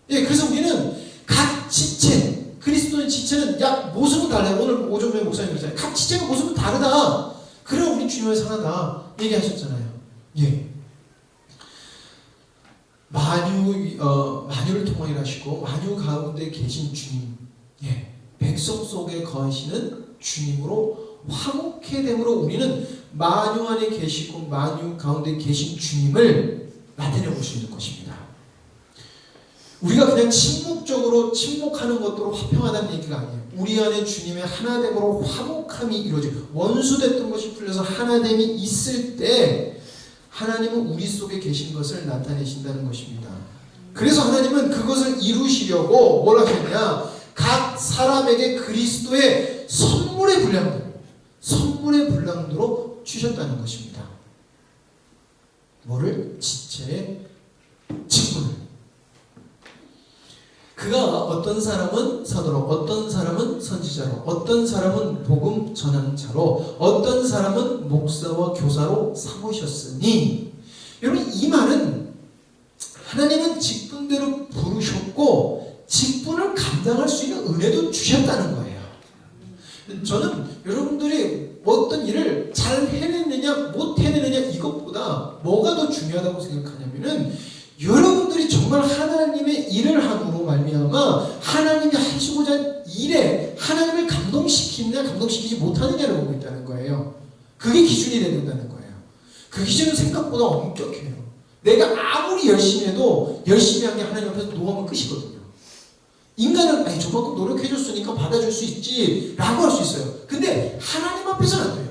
예, 그래서 우리는 각 지체, 그리스도의 지체는 모습은 달라요. 오늘 오종배 목사님 그랬잖아요. 각 지체가 모습은 다르다. 그래 우리 주님의 하나다 얘기하셨잖아요. 예. 만유를 통하여 하시고 만유 가운데 계신 주님, 예. 백성 속에 거하시는 주님으로 화목해 됨으로 우리는 만유 안에 계시고 만유 가운데 계신 주님을 나타내 볼 수 있는 것입니다. 우리가 그냥 침묵적으로 침묵하는 것으로 화평하다는 얘기가 아니에요. 우리 안에 주님의 하나됨으로 화목함이 이루어져요. 원수됐던 것이 풀려서 하나됨이 있을 때 하나님은 우리 속에 계신 것을 나타내신다는 것입니다. 그래서 하나님은 그것을 이루시려고 뭘 하셨냐? 각 사람에게 그리스도의 선물의 분량으로 주셨다는 것입니다. 뭐를? 지체의 직분을. 그가 어떤 사람은 사도로, 어떤 사람은 선지자로, 어떤 사람은 복음 전하는 자로, 어떤 사람은 목사와 교사로 삼으셨으니, 여러분 이 말은 하나님은 직분대로 부르셨고 직분을 감당할 수 있는 은혜도 주셨다는 거예요. 저는 여러분들이 어떤 일을 잘 해냈느냐 못 해내느냐 이것보다 뭐가 더 중요하다고 생각하냐면은 여러분들이 정말 하나님의 일을 함으로 말미암아 하나님이 하시고자 한 일에 하나님을 감동시키느냐 감동시키지 못하느냐를 보고 있다는 거예요. 그게 기준이 된다는 거예요. 그 기준은 생각보다 엄격해요. 내가 아무리 열심히 해도 열심히 한 게 하나님 앞에서 노하면 끝이거든요. 인간은 아니 저만큼 노력해줬으니까 받아줄 수 있지 라고 할 수 있어요. 근데 하나님 앞에서는 안 돼요.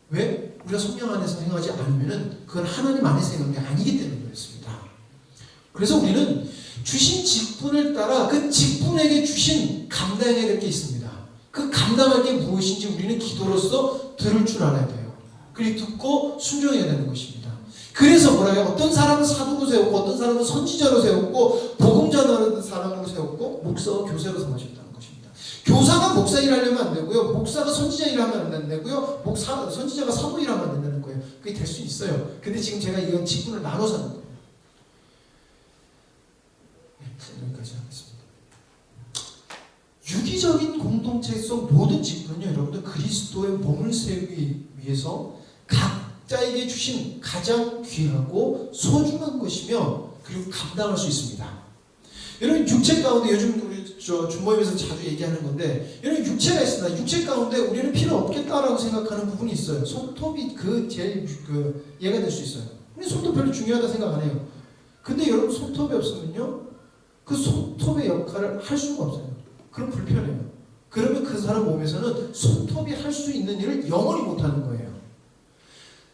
왜? 우리가 성령 안에서 행하지 않으면 그건 하나님 안에서 행한 게 아니기 때문에 그렇습니다. 그래서 우리는 주신 직분을 따라 그 직분에게 주신 감당해야 될 게 있습니다. 그 감당할 게 무엇인지 우리는 기도로서 들을 줄 알아야 돼요. 그리고 듣고 순종해야 되는 것입니다. 그래서 뭐라요? 어떤 사람은 사도로 세웠고 어떤 사람은 선지자로 세웠고 복음 전하는 사람으로 세웠고 목사와 교사로 삼으셨다는 것입니다. 교사가 목사 일하려면 안 되고요. 목사가 선지자 일하면 안 되고요. 선지자가 사도 일하면 안 된다는 거예요. 그게 될 수 있어요. 근데 지금 제가 이건 직분을 나눠서 하는 거예요. 여기까지 하겠습니다. 유기적인 공동체 속 모든 직분은요, 여러분들 그리스도의 몸을 세우기 위해서 각자에게 주신 가장 귀하고 소중한 것이며 그리고 감당할 수 있습니다. 여러분 육체 가운데 요즘 우리 준모임에서 자주 얘기하는 건데 여러분 육체가 있습니다. 육체 가운데 우리는 필요 없겠다라고 생각하는 부분이 있어요. 손톱이 제일 예가 될 수 있어요. 우리 손톱 별로 중요하다 생각 안 해요. 근데 여러분 손톱이 없으면요 그 손톱의 역할을 할 수가 없어요. 그럼 불편해요. 그러면 그 사람 몸에서는 손톱이 할 수 있는 일을 영원히 못하는 거예요.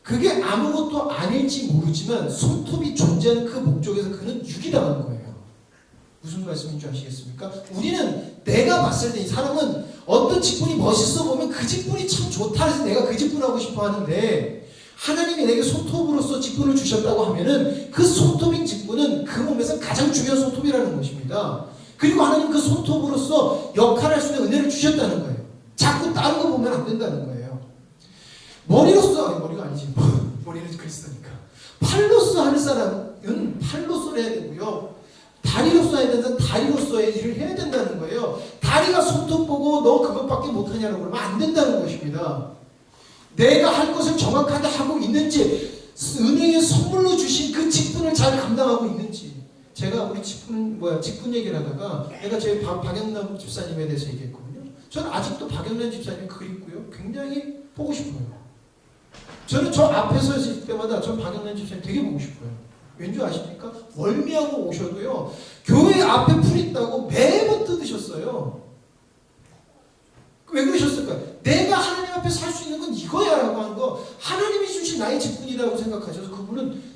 그게 아무것도 아닐지 모르지만 손톱이 존재하는 그 목적에서 그는 유기당한 거예요. 무슨 말씀인 줄 아시겠습니까? 우리는 내가 봤을 때 이 사람은 어떤 직분이 멋있어 보면 그 직분이 참 좋다 해서 내가 그 직분 하고 싶어 하는데 하나님이 내게 손톱으로서 직분을 주셨다고 하면은 그 손톱인 직분은 그 몸에서 가장 중요한 손톱이라는 것입니다. 그리고 하나님 그 손톱으로서 역할할 수 있는 은혜를 주셨다는 거예요. 자꾸 다른 거 보면 안 된다는 거예요. 머리로서, 머리가 아니지. 머리는 그리스도니까. 팔로서 하는 사람은 팔로서 해야 되고요. 다리로서 해야 되는 다리로서의 일을 해야 된다는 거예요. 다리가 손톱 보고 너 그것밖에 못하냐고 그러면 안 된다는 것입니다. 내가 할 것을 정확하게 하고 있는지, 은혜의 선물로 주신 그 직분을 잘 감당하고 있는지. 제가 우리 직분 얘기를 하다가 내가 저희 박영남 집사님에 대해서 얘기했거든요. 저는 아직도 박영남 집사님 그립고요. 굉장히 보고 싶어요. 저는 저 앞에 서 있을 때마다 전 박영남 집사님 되게 보고 싶어요. 왠지 아십니까? 멀미하고 오셔도요. 교회 앞에 풀 있다고 매번 뜯으셨어요. 왜 그러셨을까요? 내가 하나님 앞에 살 수 있는 건 이거야 라고 하는 거 하나님이 주신 나의 직분이라고 생각하셔서 그분은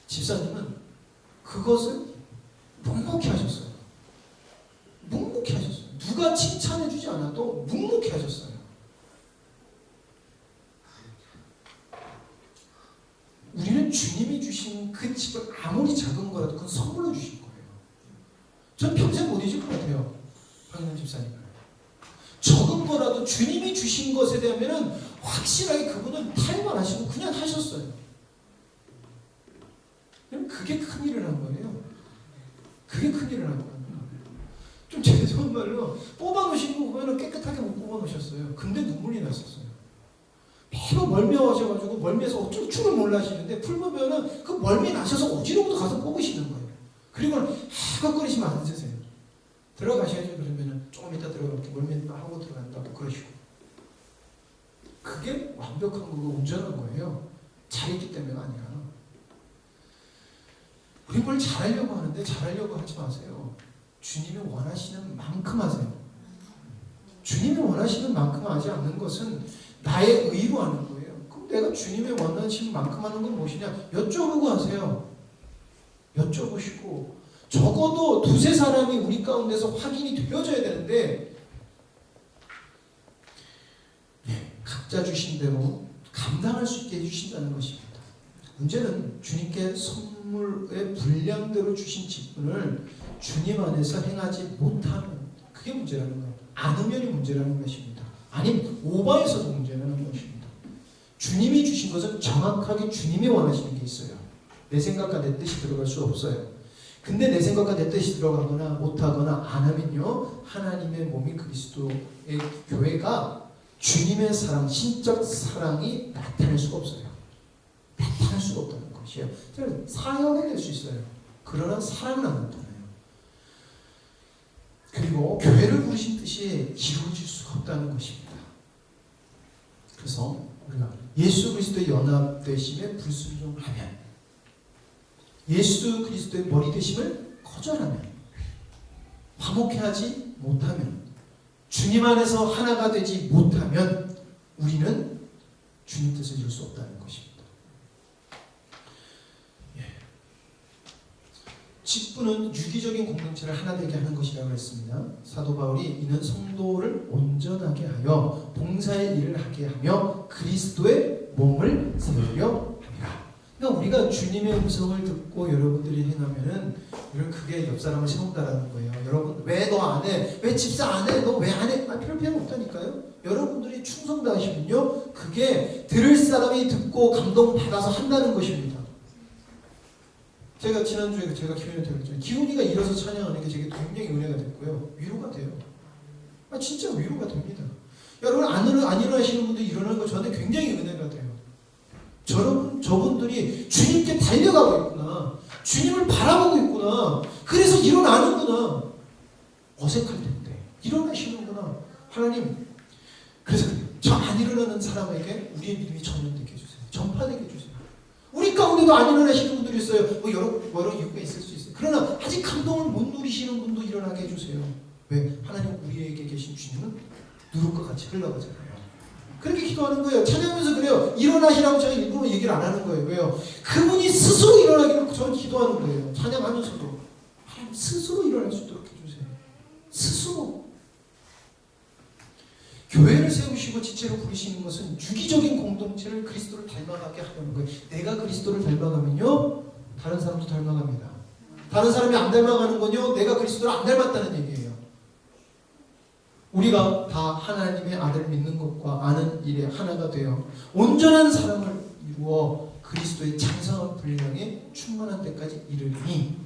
집사님은 그것을 묵묵히 하셨어요. 묵묵히 하셨어요. 누가 칭찬해 주지 않아도 묵묵히 하셨어요. 우리는 주님이 주신 그 집을 아무리 작은 거라도 그건 선물로 주신 거예요. 전 평생 못 잊을 것 같아요. 박영남 집사님을. 적은 거라도 주님이 주신 것에 대하면은 확실하게 그분은 타협 안 하시고 그냥 하셨어요. 그게 큰 일을 한 거예요. 그게 큰일을 하더라고요. 좀 죄송한 말로 뽑아놓으신 거 보면 깨끗하게 못 뽑아놓으셨어요. 근데 눈물이 났었어요. 매번 멀미하셔가지고 멀미에서 어쩔 줄을 몰라 하시는데 풀 보면은 그 멀미 나셔서 어지러워도 가서 뽑으시는 거예요. 그리고 하각거리시면 안 되세요. 들어가셔야죠. 그러면은 조금 이따 들어갈게 멀미 하고 들어간다고 그러시고. 그게 완벽한 거고 온전한 거예요. 잘했기 때문에가 아니라. 우리 뭘 잘하려고 하는데 잘하려고 하지 마세요. 주님이 원하시는 만큼 하세요. 주님이 원하시는 만큼 하지 않는 것은 나의 의로 하는 거예요. 그럼 내가 주님이 원하시는 만큼 하는 건 무엇이냐? 여쭤보고 하세요. 여쭤보시고 적어도 두세 사람이 우리 가운데서 확인이 되어져야 되는데 각자 주신 대로 감당할 수 있게 해주신다는 것입니다. 문제는 주님께 선물의 분량대로 주신 직분을 주님 안에서 행하지 못하면 그게 문제라는 거예요. 않으면이 문제라는 것입니다. 아니면 오버해서도 문제라는 것입니다. 주님이 주신 것은 정확하게 주님이 원하시는 게 있어요. 내 생각과 내 뜻이 들어갈 수 없어요. 근데 내 생각과 내 뜻이 들어가거나 못하거나 안 하면요, 하나님의 몸이 그리스도의 교회가 주님의 사랑, 신적 사랑이 나타날 수가 없어요. 나타날 수가 없다는 것이에요. 사역은 될 수 있어요. 그러나 사랑은 안 나타나요. 그리고 교회를 부르신 뜻이 이루어질 수가 없다는 것입니다. 그래서 우리가 예수 그리스도의 연합되심에 불순종하면, 예수 그리스도의 머리 되심을 거절하면, 화목해하지 못하면, 주님 안에서 하나가 되지 못하면 우리는 주님 뜻을 이룰 수 없다는 것입니다. 직분은 유기적인 공동체를 하나 되게 하는 것이라고 했습니다. 사도 바울이 이는 성도를 온전하게 하여 봉사의 일을 하게 하며 그리스도의 몸을 세우려 합니다. 그러니까 우리가 주님의 음성을 듣고 여러분들이 행하면은 우리는 그게 옆 사람을 세운다라는 거예요. 여러분 왜 너 안 해? 왜 집사 안 해? 너 왜 안 해? 별 필요 없다니까요. 여러분들이 충성다하시면요, 그게 들을 사람이 듣고 감동받아서 한다는 것입니다. 제가 지난주에 제가 기훈이 들었죠. 기훈이가 일어서 찬양하는 게 제게 굉장히 은혜가 됐고요. 위로가 돼요. 진짜 위로가 됩니다. 여러분 안 일어나시는 분들 일어나는 거 저한테 굉장히 은혜가 돼요. 저분들이 주님께 달려가고 있구나. 주님을 바라보고 있구나. 그래서 일어나는구나. 어색할 텐데 일어나시는구나. 하나님, 그래서 저 안 일어나는 사람에게 우리의 믿음이 전염되게 해주세요. 전파되게 해주세요. 우리 가운데도 안 일어나시는 분들이 있어요. 여러 이유가 있을 수 있어요. 그러나 아직 감동을 못 누리시는 분도 일어나게 해주세요. 왜? 하나님 우리에게 계신 주님은 누룩과 같이 흘러가잖아요. 그렇게 기도하는 거예요. 찬양하면서 그래요. 일어나시라고 제가 일부러 얘기를 안 하는 거예요. 왜요? 그분이 스스로 일어나기를 저는 기도하는 거예요. 찬양하면서도 하나님 스스로 일어날 수 있도록 해주세요. 스스로. 교회를 세우시고 지체로 부르시는 것은 유기적인 공동체를 그리스도를 닮아가게 하려는 거예요. 내가 그리스도를 닮아가면요, 다른 사람도 닮아갑니다. 다른 사람이 안 닮아가는 건요, 내가 그리스도를 안 닮았다는 얘기예요. 우리가 다 하나님의 아들을 믿는 것과 아는 일에 하나가 되어 온전한 사랑을 이루어 그리스도의 장성한 분량에 충만한 데까지 이르리니,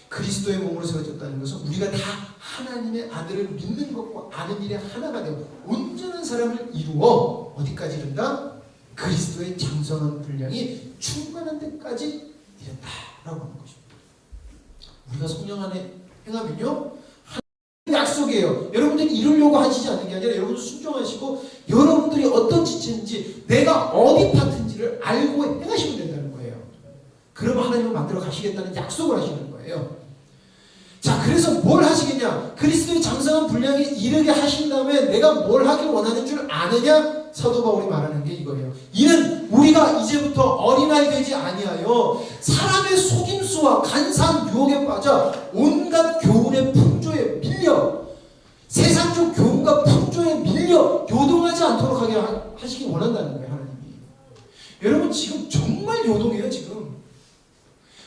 그리스도의 몸으로 세워졌다는 것은 우리가 다 하나님의 아들을 믿는 것과 아는 일에 하나가 되어 온전한 사람을 이루어 어디까지 이른다? 그리스도의 장성한 분량이 충만한 데까지 이른다라고 하는 것입니다. 우리가 성령 안에 행하면요, 약속이에요. 여러분들이 이루려고 하시지 않는 게 아니라 여러분 순종하시고 여러분들이 어떤 지체인지 내가 어디 파트인지를 알고 행하시면 된다는 거예요. 그러면 하나님은 만들어 가시겠다는 약속을 하시는 거예요. 자, 그래서 뭘 하시겠냐? 그리스도의 장성한 분량에 이르게 하신 다음에 내가 뭘 하길 원하는 줄 아느냐? 사도 바울이 말하는 게 이거예요. 이는 우리가 이제부터 어린아이 되지 아니하여 사람의 속임수와 간사한 유혹에 빠져 온갖 교훈의 풍조에 밀려, 세상적 교훈과 풍조에 밀려 요동하지 않도록 하게 하시기 원한다는 거예요. 하나님이. 여러분 지금 정말 요동해요. 지금.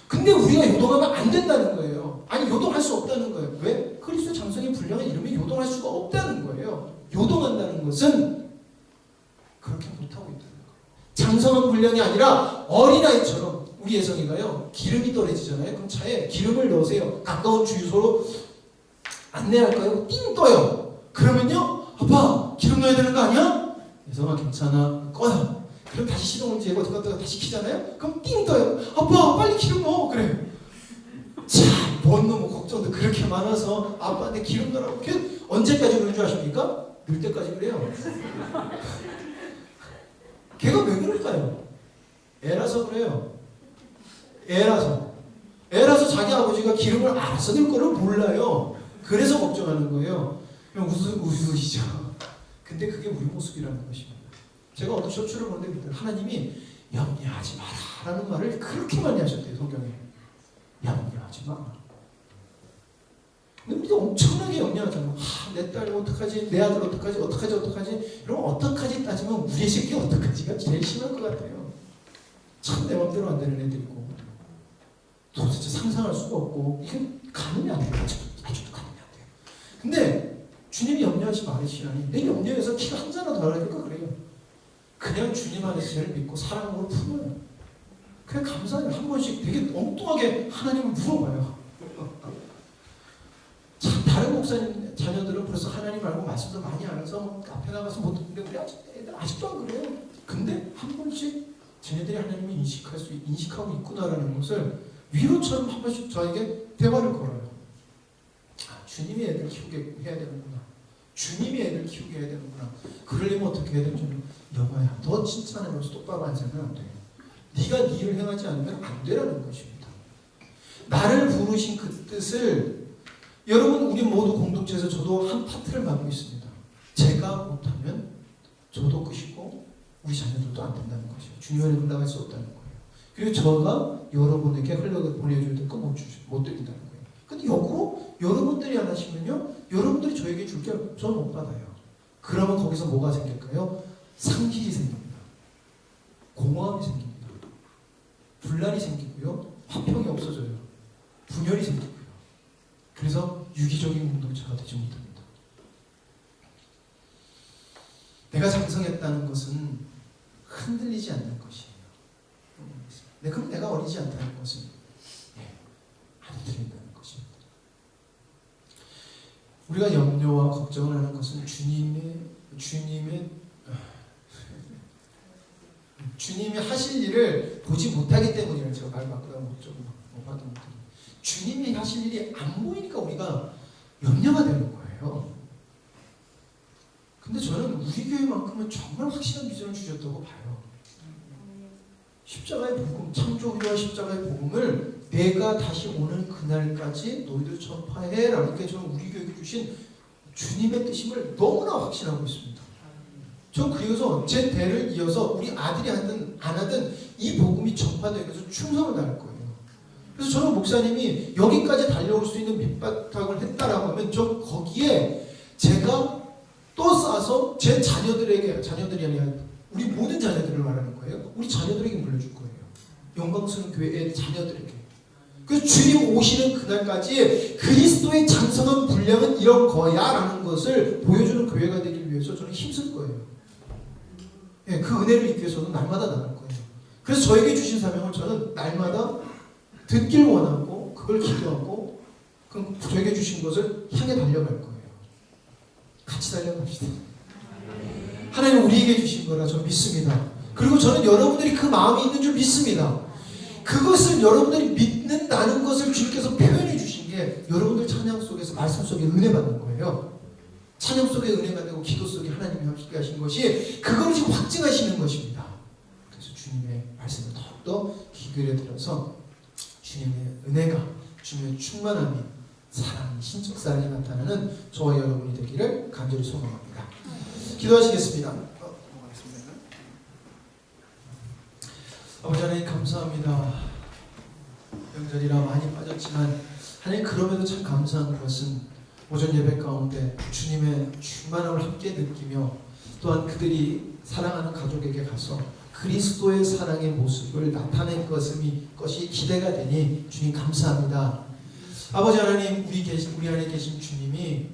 근데 우리가 요동하면 안 된다는 거예요. 아니 요동할 수 없다는 거예요. 왜? 그리스도 장성의 분량을 이루면 요동할 수가 없다는 거예요. 요동한다는 것은 그렇게 못하고 있다는 거예요. 장성한 분량이 아니라 어린아이처럼 우리 예성이가요 기름이 떨어지잖아요. 그럼 차에 기름을 넣으세요. 가까운 주유소로 안내할까요? 띵 떠요. 그러면요 아빠 기름 넣어야 되는 거 아니야? 예성아 괜찮아 꺼요. 그럼 다시 시동을 재고 껐다가 다시 키잖아요. 그럼 띵 떠요. 아빠 빨리 기름 넣어. 그래. 참, 뭔 놈의 걱정도 그렇게 많아서 아빠한테 기름 넣으라고. 언제까지 그런 줄 아십니까? 늘 때까지 그래요. 걔가 왜 그럴까요? 애라서 그래요. 애라서 자기 아버지가 기름을 알아서 넣을 거를 몰라요. 그래서 걱정하는 거예요. 그냥 웃으시죠. 근데 그게 우리 모습이라는 것입니다. 제가 어떤 쇼츠를 보는데 하나님이 염려하지 마라 라는 말을 그렇게 많이 하셨대요. 성경에. 염려하지 마. 근데 우리가 엄청나게 염려하잖아. 내 딸 어떡하지? 내 아들 어떡하지? 이러면 어떡하지 따지면 우리 새끼 어떡하지가 제일 심할 것 같아요. 참 내 맘대로 안 되는 애들이고 도대체 상상할 수가 없고 이게 가늠이 안 돼요. 아직도 가늠이 안 돼요. 근데 주님이 염려하지 말으시라니 내 염려해서 키가 한 자나 더 하니까 그래요. 그냥 주님 안에서 쟤를 믿고 사랑으로 품어요. 그냥 감사해요. 한 번씩 되게 엉뚱하게 하나님을 물어봐요. 참 다른 목사님 자녀들은 벌써 하나님 알고 말씀도 많이 알아서 뭐 앞에 나가서 못 듣는데 우리 애들 아직도 안 그래요. 근데 한 번씩 쟤네들이 하나님을 인식하고 있구나라는 것을 위로처럼 한 번씩 저에게 대화를 걸어요. 주님이 애들 키우게 해야 되는구나. 주님이 애들 키우게 해야 되는구나. 그러려면 어떻게 해야 되는지. 여봐야 너 진짜 하나님으로서 똑바로 앉으면 안 돼. 네가 네 일을 행하지 않으면 안 되라는 것입니다. 나를 부르신 그 뜻을 여러분 우리 모두 공동체에서 저도 한 파트를 맡고 있습니다. 제가 못하면 저도 끝이고 우리 자녀들도 안 된다는 것이에요. 주님을 흘러갈 수 없다는 거예요. 그리고 저가 여러분에게 보내줘야 될 거 못 드린다는 거예요. 근데 역으로 여러분들이 안 하시면요 여러분들이 저에게 줄 게 저는 못 받아요. 그러면 거기서 뭐가 생길까요? 상실이 생깁니다. 공허함이 생깁니다. 분란이 생기고요. 화평이 없어져요. 분열이 생기고요. 그래서 유기적인 공동체가 되지 못합니다. 내가 장성했다는 것은 흔들리지 않는 것이에요. 그럼 내가 어리지 않다는 것은 안 흔들린다는 것입니다. 우리가 염려와 걱정을 하는 것은 주님이 하실 일을 보지 못하기 때문이에요. 제가 말 바꾸다 주님이 하실 일이 안 보이니까 우리가 염려가 되는 거예요. 근데 저는 우리 교회만큼은 정말 확실한 비전을 주셨다고 봐요. 십자가의 복음, 창조기와 십자가의 복음을 내가 다시 오는 그날까지 너희들 전파해 라는 게 저는 우리 교회에 주신 주님의 뜻임을 너무나 확신하고 있습니다. 전 그래서 제 대를 이어서 우리 아들이 하든 안 하든 이 복음이 전파되기 위해서 충성을 다할 거예요. 그래서 저는 목사님이 여기까지 달려올 수 있는 밑바닥을 했다라고 하면 저 거기에 제가 또 쌓아서 제 자녀들이 아니라 우리 모든 자녀들을 말하는 거예요. 우리 자녀들에게 물려줄 거예요. 영광스러운 교회의 자녀들에게. 그래서 주님 오시는 그날까지 그리스도의 장성한 분량은 이런 거야 라는 것을 보여주는 교회가 되기 위해서 저는 힘쓸 거예요. 그 은혜를 입기 위해서는 날마다 나갈 거예요. 그래서 저에게 주신 사명을 저는 날마다 듣길 원하고 그걸 기도하고 그럼 저에게 주신 것을 향해 달려갈 거예요. 같이 달려갑시다. 하나님 우리에게 주신 거라 저는 믿습니다. 그리고 저는 여러분들이 그 마음이 있는 줄 믿습니다. 그것을 여러분들이 믿는다는 것을 주님께서 표현해 주신 게 여러분들 찬양 속에서 말씀 속에 은혜 받는 거예요. 찬양 속에 은혜가 되고 기도 속에 하나님이 함께 하신 것이 그걸 지금 확증하시는 것입니다. 그래서 주님의 말씀을 더욱더 귀 기울여 들어서 주님의 은혜가 주님의 충만함이 사랑이 신적 사랑이 나타나는 저와 여러분이 되기를 간절히 소망합니다. 기도하시겠습니다. 아버지 하나님 감사합니다. 명절이라 많이 빠졌지만 하나님 그럼에도 참 감사한 것은 오전 예배 가운데 주님의 충만함을 함께 느끼며 또한 그들이 사랑하는 가족에게 가서 그리스도의 사랑의 모습을 나타낼 것이 기대가 되니 주님 감사합니다. 아버지 하나님 우리 안에 계신 주님이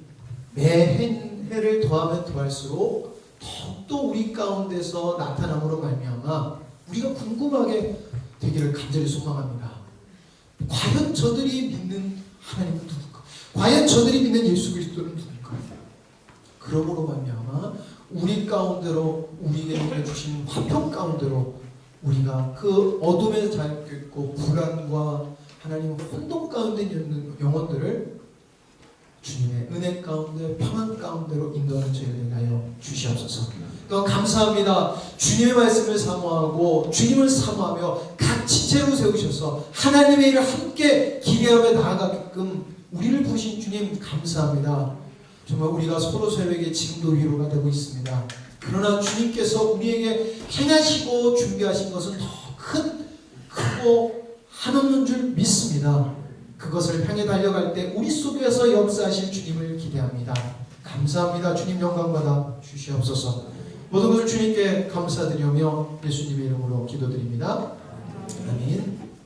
매 해를 더하면 더할수록 더욱더 우리 가운데서 나타남으로 말미암아 우리가 궁금하게 되기를 간절히 소망합니다. 과연 저들이 믿는 하나님은 누굴까? 과연 저들이 믿는 예수 그리스도는 누굴까? 그러므로 말미암아 우리 가운데로 우리에게 주신 화평 가운데로 우리가 그 어둠에 잠겨 있고 불안과 하나님 혼돈 가운데 있는 영혼들을 주님의 은혜 가운데 평안 가운데로 인도하는 저희를 위하여 주시옵소서. 또한 감사합니다. 주님의 말씀을 사모하고 주님을 사모하며 각 지체로 세우셔서 하나님의 일을 함께 기대하며 나아가게끔 우리를 부르신 주님 감사합니다. 정말 우리가 서로 서로에게 지금도 위로가 되고 있습니다. 그러나 주님께서 우리에게 행하시고 준비하신 것은 더 크고 한없는 줄 믿습니다. 그것을 향해 달려갈 때 우리 속에서 역사하실 주님을 기대합니다. 감사합니다. 주님 영광받아 주시옵소서. 모든 것을 주님께 감사드리며 예수님의 이름으로 기도드립니다. 아멘.